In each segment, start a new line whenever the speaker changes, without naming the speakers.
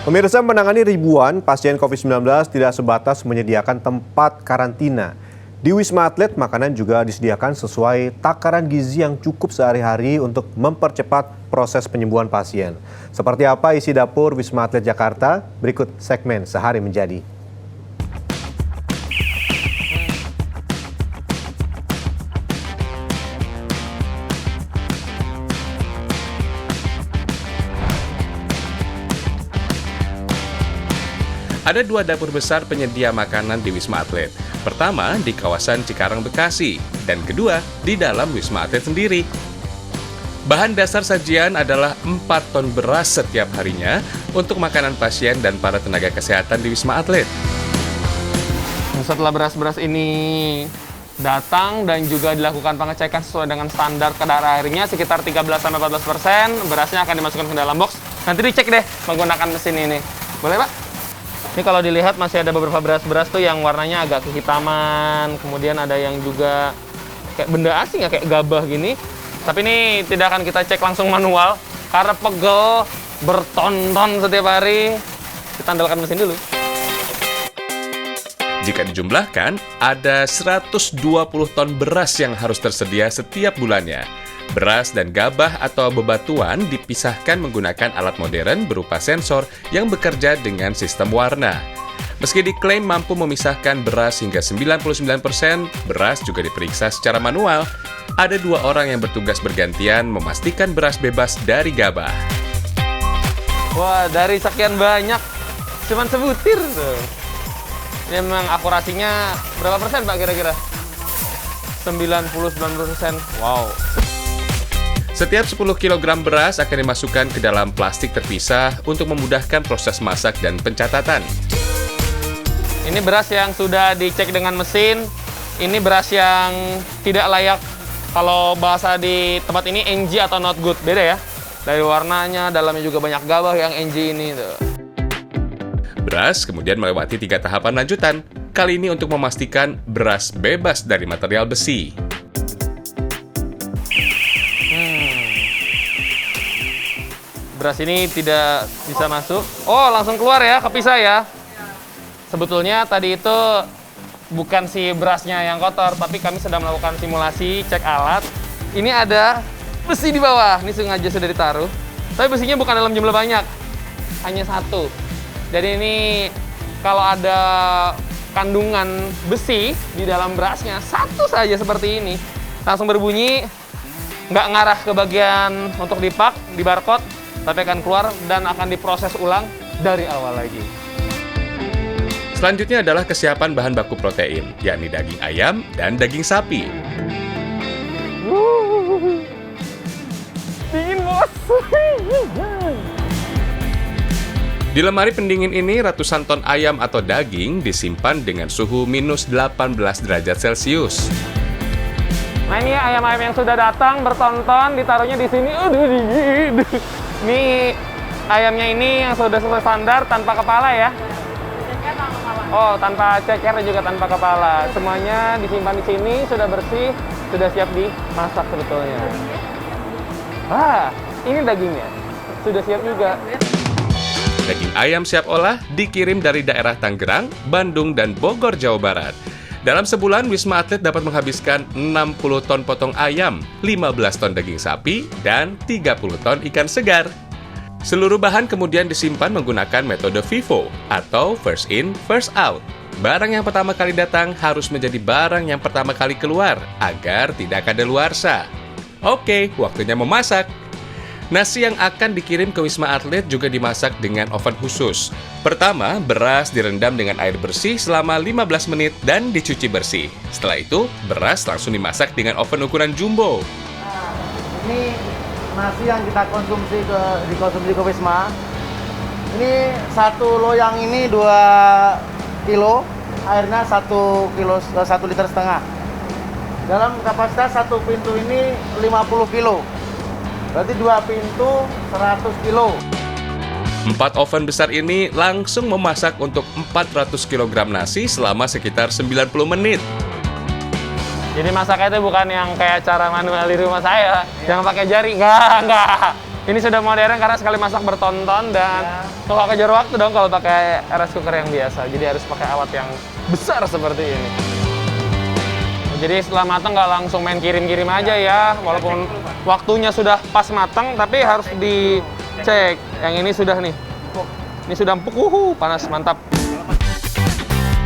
Pemirsa, menangani ribuan pasien COVID-19 tidak sebatas menyediakan tempat karantina. Di Wisma Atlet, makanan juga disediakan sesuai takaran gizi yang cukup sehari-hari untuk mempercepat proses penyembuhan pasien. Seperti apa isi dapur Wisma Atlet Jakarta? Berikut segmen Sehari Menjadi.
Ada dua dapur besar penyedia makanan di Wisma Atlet. Pertama, di kawasan Cikarang, Bekasi. Dan kedua, di dalam Wisma Atlet sendiri. Bahan dasar sajian adalah 4 ton beras setiap harinya untuk makanan pasien dan para tenaga kesehatan di Wisma Atlet.
Setelah beras-beras ini datang dan juga dilakukan pengecekan sesuai dengan standar kadar airnya sekitar 13-14%, berasnya akan dimasukkan ke dalam box. Nanti dicek deh menggunakan mesin ini. Boleh, Pak? Ini kalau dilihat masih ada beberapa beras-beras tuh yang warnanya agak kehitaman, kemudian ada yang juga kayak benda asing ya, kayak gabah gini. Tapi ini tidak akan kita cek langsung manual, karena pegel, berton-ton setiap hari. Kita andalkan mesin dulu.
Jika dijumlahkan, ada 120 ton beras yang harus tersedia setiap bulannya. Beras dan gabah atau bebatuan dipisahkan menggunakan alat modern berupa sensor yang bekerja dengan sistem warna. Meski diklaim mampu memisahkan beras hingga 99%, beras juga diperiksa secara manual. Ada 2 orang yang bertugas bergantian memastikan beras bebas dari gabah.
Wah, dari sekian banyak, cuman sebutir tuh. Ini memang akurasinya berapa persen, Pak, kira-kira? 90-90%. Wow.
Setiap 10 kg beras akan dimasukkan ke dalam plastik terpisah untuk memudahkan proses masak dan pencatatan.
Ini beras yang sudah dicek dengan mesin. Ini beras yang tidak layak, kalau bahasa di tempat ini NG atau not good. Beda ya. Dari warnanya, dalamnya juga banyak gabah yang NG ini tuh.
Beras kemudian melewati 3 tahapan lanjutan. Kali ini untuk memastikan beras bebas dari material besi.
Beras ini tidak bisa masuk. Oh, langsung keluar ya, kepisah ya. Sebetulnya tadi itu bukan si berasnya yang kotor, tapi kami sedang melakukan simulasi, cek alat. Ini ada besi di bawah, ini sengaja sudah ditaruh. Tapi besinya bukan dalam jumlah banyak, hanya 1. Jadi ini kalau ada kandungan besi di dalam berasnya, 1 saja seperti ini, langsung berbunyi, nggak ngarah ke bagian untuk dipak, di barcode, tapi akan keluar dan akan diproses ulang dari awal lagi.
Selanjutnya adalah kesiapan bahan baku protein, yakni daging ayam dan daging sapi.
Dingin, bos!
Di lemari pendingin ini, ratusan ton ayam atau daging disimpan dengan suhu minus 18 derajat Celcius.
Nah, ini ayam-ayam yang sudah datang bertonton, ditaruhnya di sini. Aduh, dingin! Ini ayamnya ini yang sudah sesuai standar tanpa kepala ya? Oh, tanpa ceker dan juga tanpa kepala. Semuanya disimpan di sini, sudah bersih, sudah siap dimasak sebetulnya. Ah, ini dagingnya. Sudah siap juga.
Daging ayam siap olah dikirim dari daerah Tangerang, Bandung, dan Bogor, Jawa Barat. Dalam sebulan, Wisma Atlet dapat menghabiskan 60 ton potong ayam, 15 ton daging sapi, dan 30 ton ikan segar. Seluruh bahan kemudian disimpan menggunakan metode FIFO atau First In, First Out. Barang yang pertama kali datang harus menjadi barang yang pertama kali keluar agar tidak kadaluarsa. Oke, waktunya memasak. Nasi yang akan dikirim ke Wisma Atlet juga dimasak dengan oven khusus. Pertama, beras direndam dengan air bersih selama 15 menit dan dicuci bersih. Setelah itu, beras langsung dimasak dengan oven ukuran jumbo.
Nah, ini nasi yang kita dikonsumsi ke Wisma. Ini 1 loyang ini 2 kilo, airnya 1 liter setengah. Dalam kapasitas 1 pintu ini 50 kilo. Berarti 2 pintu 100 kilo.
4 oven besar ini langsung memasak untuk 400 kg nasi selama sekitar 90 menit.
Jadi masaknya itu bukan yang kayak cara manual di rumah saya, yang pakai jari, enggak. Ini sudah modern karena sekali masak bertonton dan nggak kejar waktu dong kalau pakai rice cooker yang biasa. Jadi harus pakai alat yang besar seperti ini. Jadi setelah matang nggak langsung main kirim-kirim aja ya. Walaupun waktunya sudah pas matang, tapi harus dicek. Yang ini sudah nih. Ini sudah empuk, panas, mantap.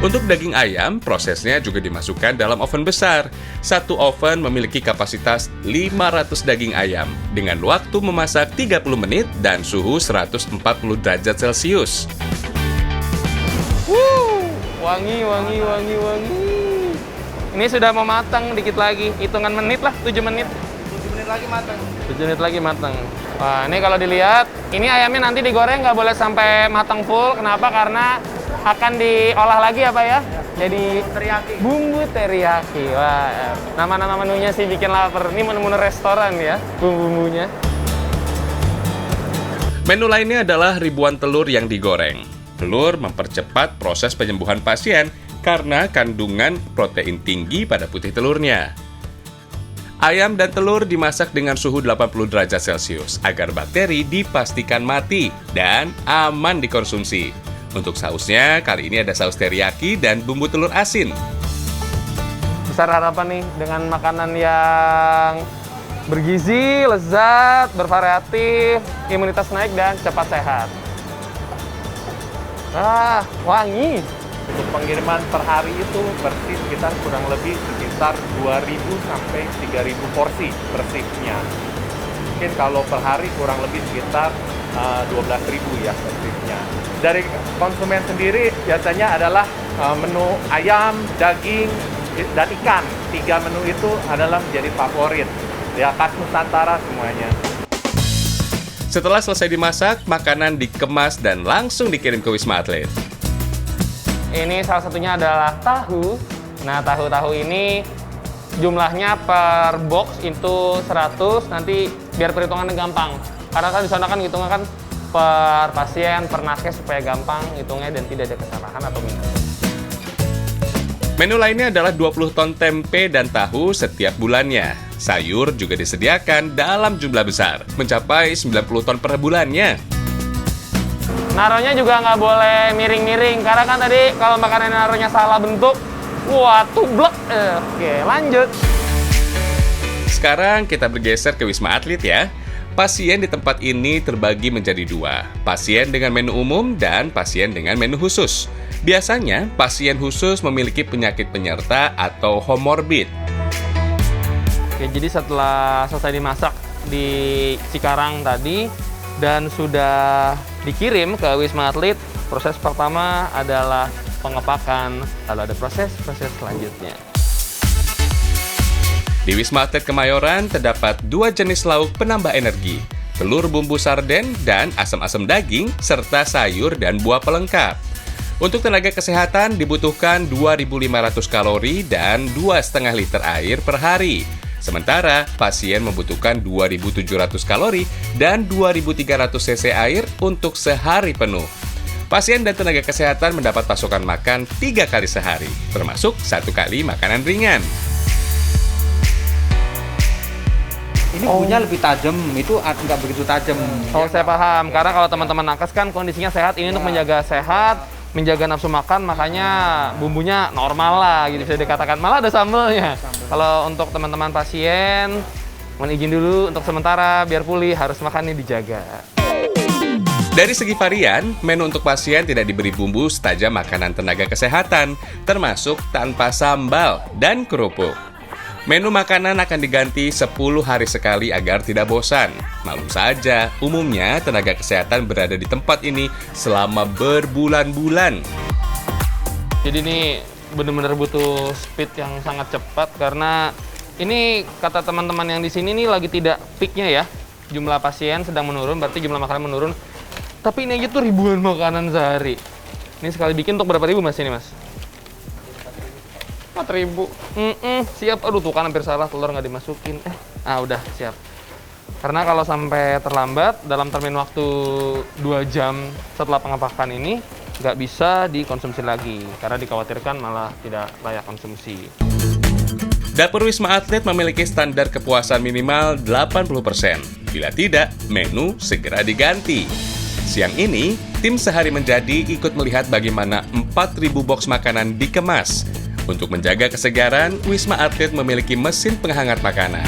Untuk daging ayam, prosesnya juga dimasukkan dalam oven besar. Satu oven memiliki kapasitas 500 daging ayam dengan waktu memasak 30 menit dan suhu 140 derajat Celcius.
Wangi. Ini sudah mau matang dikit lagi. Hitungan menit lah, 7 menit.
7 menit lagi matang.
7 menit lagi matang. Wah, ini kalau dilihat, ini ayamnya nanti digoreng nggak boleh sampai matang full. Kenapa? Karena akan diolah lagi apa ya? Jadi
Teriyaki.
bumbu teriyaki. Wah, nama-nama menunya sih bikin lapar. Ini menu-menu restoran ya, bumbu-bumbunya.
Menu lainnya adalah ribuan telur yang digoreng. Telur mempercepat proses penyembuhan pasien karena kandungan protein tinggi pada putih telurnya. Ayam dan telur dimasak dengan suhu 80 derajat Celcius agar bakteri dipastikan mati dan aman dikonsumsi. Untuk sausnya, kali ini ada saus teriyaki dan bumbu telur asin.
Besar harapan nih dengan makanan yang bergizi, lezat, bervariatif, imunitas naik, dan cepat sehat. Ah, wangi.
Untuk pengiriman per hari itu bersih sekitar kurang lebih sekitar 2.000 sampai 3.000 porsi per shiftnya. Mungkin kalau per hari kurang lebih sekitar 12.000 ya per shiftnya. Dari konsumen sendiri biasanya adalah menu ayam, daging, dan ikan. 3 menu itu adalah menjadi favorit. Ya, khas Nusantara semuanya.
Setelah selesai dimasak, makanan dikemas dan langsung dikirim ke Wisma Atlet.
Ini salah satunya adalah tahu. Nah, tahu-tahu ini jumlahnya per box itu 100, nanti biar perhitungannya gampang. Karena kan di sana kan hitungnya kan per pasien, per nakes supaya gampang hitungnya dan tidak ada kesalahan atau minus.
Menu lainnya adalah 20 ton tempe dan tahu setiap bulannya. Sayur juga disediakan dalam jumlah besar, mencapai 90 ton per bulannya.
Naruhnya juga nggak boleh miring-miring, karena kan tadi kalau makanan naruhnya salah bentuk, wah tublek. Oke, lanjut.
Sekarang kita bergeser ke Wisma Atlet ya. Pasien di tempat ini terbagi menjadi 2, pasien dengan menu umum dan pasien dengan menu khusus. Biasanya, pasien khusus memiliki penyakit penyerta atau komorbid.
Oke, jadi setelah selesai dimasak di Cikarang tadi dan sudah dikirim ke Wisma Atlet, proses pertama adalah pengepakan, lalu ada proses selanjutnya.
Di Wisma Atlet Kemayoran terdapat 2 jenis lauk penambah energi, telur bumbu sarden dan asam-asam daging, serta sayur dan buah pelengkap. Untuk tenaga kesehatan dibutuhkan 2.500 kalori dan 2,5 liter air per hari. Sementara pasien membutuhkan 2.700 kalori dan 2.300 cc air untuk sehari penuh. Pasien dan tenaga kesehatan mendapat pasokan makan 3 kali sehari, termasuk 1 kali makanan ringan.
Ini bumbunya lebih tajam, itu nggak begitu tajam.
Oh, saya paham. Karena kalau teman-teman nakes kan kondisinya sehat, ini untuk menjaga sehat, menjaga nafsu makan, makanya bumbunya normal lah, gitu bisa dikatakan. Malah ada sambelnya. Kalau untuk teman-teman pasien, mohon izin dulu untuk sementara biar pulih, harus makannya dijaga.
Dari segi varian, menu untuk pasien tidak diberi bumbu setajam makanan tenaga kesehatan, termasuk tanpa sambal dan kerupuk. Menu makanan akan diganti 10 hari sekali agar tidak bosan. Maklum saja, umumnya tenaga kesehatan berada di tempat ini selama berbulan-bulan.
Jadi ini benar-benar butuh speed yang sangat cepat karena ini kata teman-teman yang di sini nih lagi tidak peaknya ya. Jumlah pasien sedang menurun, berarti jumlah makanan menurun. Tapi ini aja tuh ribuan makanan sehari. Ini sekali bikin untuk berapa ribu mas ini mas? 4.000. Siap. Aduh tuh kan hampir salah, telur nggak dimasukin. Udah siap. Karena kalau sampai terlambat dalam termin waktu 2 jam setelah pengepakan ini nggak bisa dikonsumsi lagi karena dikhawatirkan malah tidak layak konsumsi.
Dapur Wisma Atlet memiliki standar kepuasan minimal 80%. Bila tidak, menu segera diganti. Siang ini, tim Sehari Menjadi ikut melihat bagaimana 4.000 box makanan dikemas. Untuk menjaga kesegaran, Wisma Atlet memiliki mesin penghangat makanan.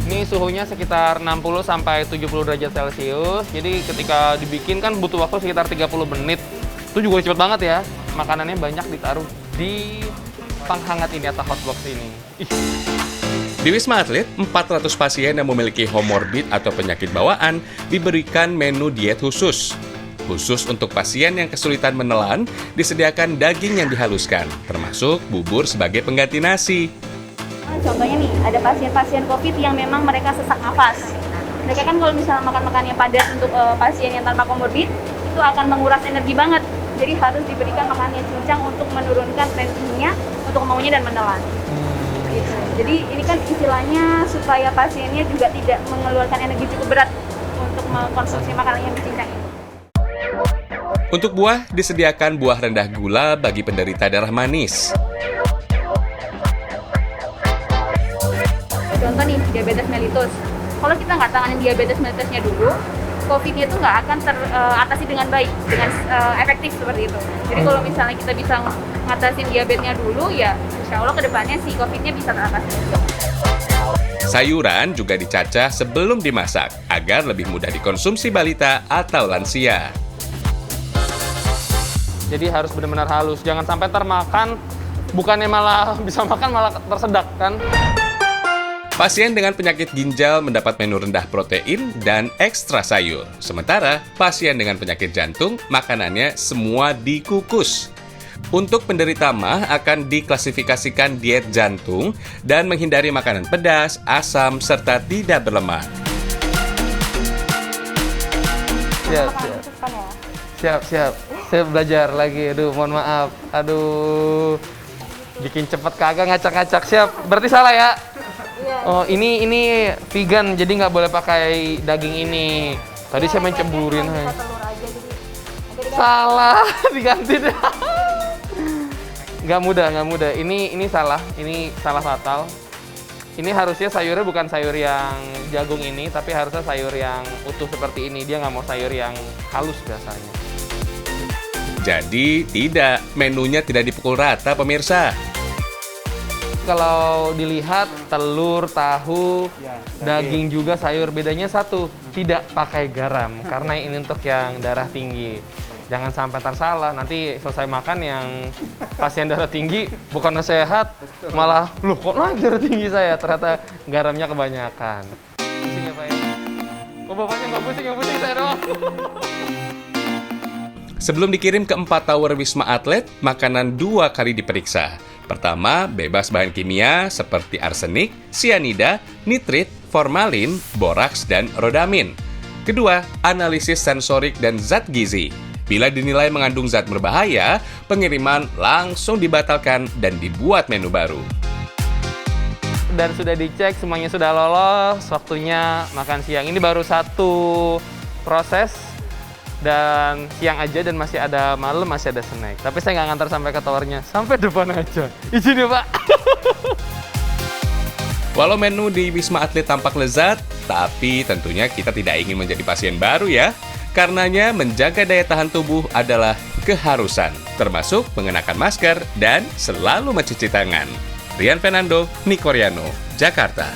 Ini suhunya sekitar 60 sampai 70 derajat Celcius. Jadi ketika dibikin kan butuh waktu sekitar 30 menit. Itu juga cepet banget ya. Makanannya banyak ditaruh di penghangat ini atau hotbox ini.
Di Wisma Atlet, 400 pasien yang memiliki komorbid atau penyakit bawaan diberikan menu diet khusus. Khusus untuk pasien yang kesulitan menelan, disediakan daging yang dihaluskan, termasuk bubur sebagai pengganti nasi.
Contohnya nih, ada pasien-pasien COVID yang memang mereka sesak nafas. Mereka kan kalau misalnya makan-makan yang padat untuk pasien yang tanpa komorbid, itu akan menguras energi banget. Jadi harus diberikan makanan yang cincang untuk menurunkan tensinya, untuk kemauannya dan menelan. Gitu. Jadi ini kan istilahnya supaya pasiennya juga tidak mengeluarkan energi cukup berat untuk mengkonsumsi makanan yang dicincang itu.
Untuk buah, disediakan buah rendah gula bagi penderita darah manis.
Contoh nih, diabetes mellitus. Kalau kita nggak tanganin diabetes mellitusnya dulu, COVID-nya itu nggak akan teratasi dengan baik, dengan efektif seperti itu. Jadi kalau misalnya kita bisa ngatasin diabetesnya dulu, ya insya Allah kedepannya si COVID-nya bisa teratasi.
Sayuran juga dicacah sebelum dimasak, agar lebih mudah dikonsumsi balita atau lansia.
Jadi harus benar-benar halus. Jangan sampai termakan, bukannya malah bisa makan malah tersedak kan.
Pasien dengan penyakit ginjal mendapat menu rendah protein dan ekstra sayur. Sementara pasien dengan penyakit jantung, makanannya semua dikukus. Untuk penderita MAH akan diklasifikasikan diet jantung dan menghindari makanan pedas, asam, serta tidak berlemak.
Siap. Saya belajar lagi. Aduh, mohon maaf. Aduh, bikin cepet kagak ngacak-ngacak. Siap. Berarti salah ya? Oh, ini vegan, jadi nggak boleh pakai daging ini. Tadi saya menceburin. Salah, diganti deh. Nggak mudah. Ini salah, ini salah fatal. Ini harusnya sayurnya bukan sayur yang jagung ini, tapi harusnya sayur yang utuh seperti ini. Dia nggak mau sayur yang halus biasanya.
Jadi tidak, menunya tidak dipukul rata pemirsa.
Kalau dilihat telur, tahu, daging juga sayur, bedanya satu, tidak pakai garam karena ini untuk yang darah tinggi. Jangan sampai tersalah, nanti selesai makan yang pasien darah tinggi bukannya sehat, malah loh kok naik darah tinggi saya, ternyata garamnya kebanyakan. Pusing ya Pak ya? Oh bapaknya nggak pusing, yang pusing saya doang.
Sebelum dikirim ke 4 tower Wisma Atlet, makanan 2 kali diperiksa. Pertama, bebas bahan kimia seperti arsenik, sianida, nitrit, formalin, boraks, dan rodamin. Kedua, analisis sensorik dan zat gizi. Bila dinilai mengandung zat berbahaya, pengiriman langsung dibatalkan dan dibuat menu baru.
Dan sudah dicek, semuanya sudah lolos, waktunya makan siang. Ini baru satu proses, dan siang aja dan masih ada malam, masih ada snack. Tapi saya nggak ngantar sampai ke towernya, sampai depan aja. Izin ya Pak.
Walau menu di Wisma Atlet tampak lezat, tapi tentunya kita tidak ingin menjadi pasien baru ya. Karenanya menjaga daya tahan tubuh adalah keharusan, termasuk mengenakan masker dan selalu mencuci tangan. Rian Fernando, Niko Riano, Jakarta.